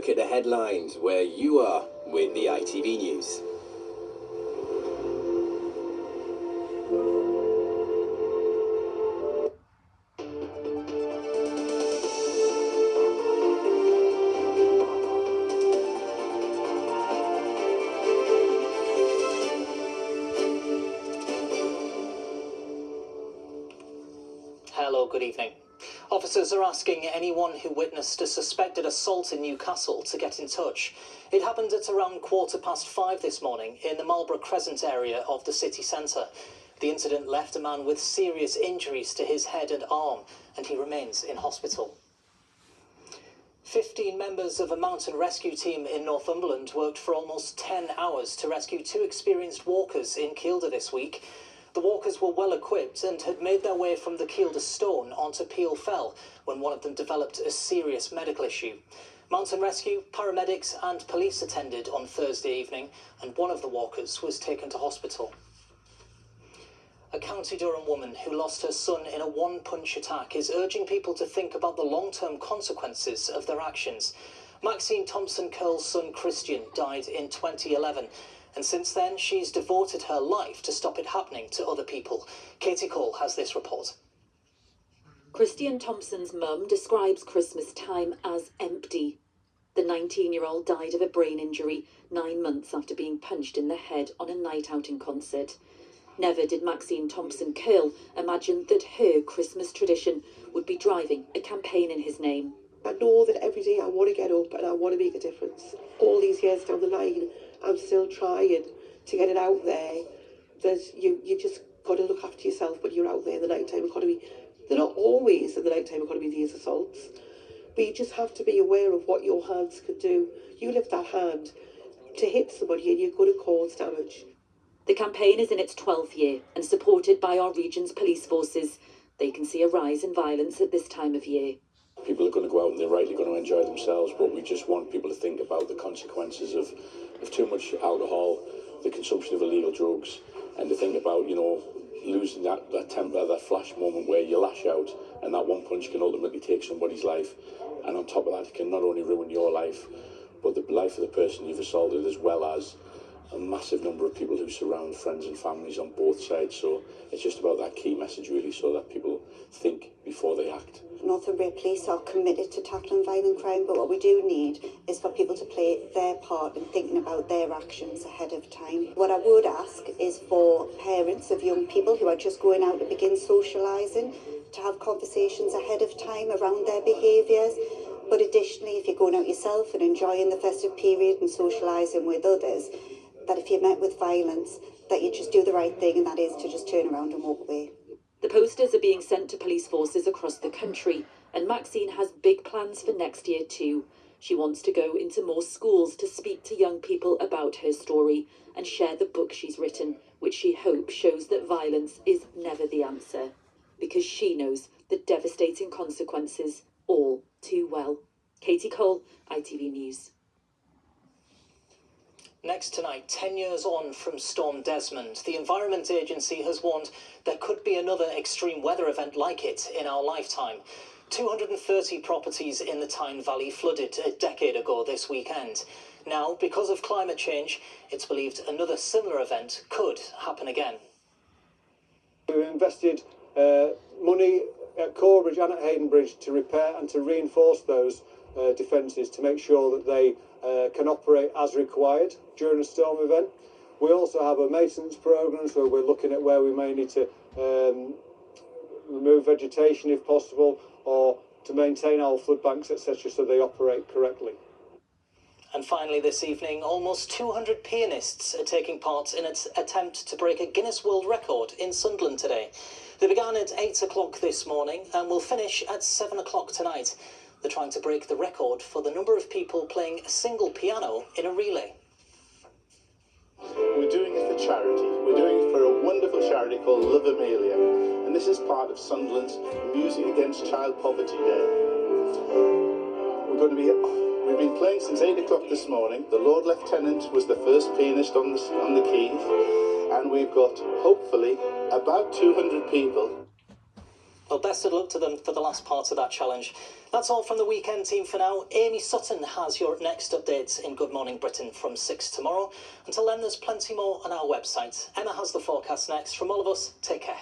Look at the headlines where you are with the ITV News. Hello, good evening. Officers are asking anyone who witnessed a suspected assault in Newcastle to get in touch. It happened at around 5:15 this morning in the Marlborough Crescent area of the city centre. The incident left a man with serious injuries to his head and arm, and he remains in hospital. 15 members of a mountain rescue team in Northumberland worked for almost 10 hours to rescue 2 experienced walkers in Kielder this week. The walkers were well equipped and had made their way from the Kielder Stone onto Peel Fell when one of them developed a serious medical issue. Mountain rescue, paramedics and police attended on Thursday evening, and one of the walkers was taken to hospital. A County Durham woman who lost her son in a one-punch attack is urging people to think about the long-term consequences of their actions. Maxine Thompson-Curl's son Christian died in 2011. And since then, she's devoted her life to stop it happening to other people. Katie Cole has this report. Christian Thompson's mum describes Christmas time as empty. The 19-year-old died of a brain injury 9 months after being punched in the head on a night out in concert. Never did Maxine Thompson-Curl imagine that her Christmas tradition would be driving a campaign in his name. I know that every day I want to get up and I want to make a difference. All these years down the line, I'm still trying to get it out there that you just got to look after yourself when you're out there in the nighttime economy. They're not always in the nighttime economy, these assaults, but you just have to be aware of what your hands could do. You lift that hand to hit somebody and you're going to cause damage. The campaign is in its 12th year and supported by our region's police forces. They can see a rise in violence at this time of year. People are going to go out and they're rightly going to enjoy themselves, but we just want people to think about the consequences of too much alcohol, the consumption of illegal drugs, and to think about, losing that temper, that flash moment where you lash out and that one punch can ultimately take somebody's life. And on top of that, it can not only ruin your life, but the life of the person you've assaulted, as well as a massive number of people who surround friends and families on both sides. So it's just about that key message, really, so that people think before they act. Northumbria Police are committed to tackling violent crime, but what we do need is for people to play their part in thinking about their actions ahead of time. What I would ask is for parents of young people who are just going out to begin socialising to have conversations ahead of time around their behaviours. But additionally, if you're going out yourself and enjoying the festive period and socialising with others, that if you're met with violence, that you just do the right thing, and that is to just turn around and walk away. The posters are being sent to police forces across the country, and Maxine has big plans for next year too. She wants to go into more schools to speak to young people about her story and share the book she's written, which she hopes shows that violence is never the answer, because she knows the devastating consequences all too well. Katie Cole, ITV News. Next tonight, 10 years on from Storm Desmond, the Environment Agency has warned there could be another extreme weather event like it in our lifetime. 230 properties in the Tyne Valley flooded a decade ago this weekend. Now, because of climate change, it's believed another similar event could happen again. We've invested money at Corbridge and at Hayden Bridge to repair and to reinforce those defences to make sure that they can operate as required during a storm event. We also have a maintenance programme where we're looking at where we may need to remove vegetation if possible, or to maintain our flood banks, etc., so they operate correctly. And finally this evening, almost 200 pianists are taking part in an attempt to break a Guinness World Record in Sunderland today. They began at 8 o'clock this morning and will finish at 7 o'clock tonight. They're trying to break the record for the number of people playing a single piano in a relay. We're doing it for charity. We're doing it for a wonderful charity called Love Amelia. And this is part of Sunderland's Music Against Child Poverty Day. We've been playing since 8 o'clock this morning. The Lord Lieutenant was the first pianist on the keys. And we've got, hopefully, about 200 people. Well, best of luck to them for the last part of that challenge. That's all from the weekend team for now. Amy Sutton has your next updates in Good Morning Britain from 6 tomorrow. Until then, there's plenty more on our website. Emma has the forecast next. From all of us, take care.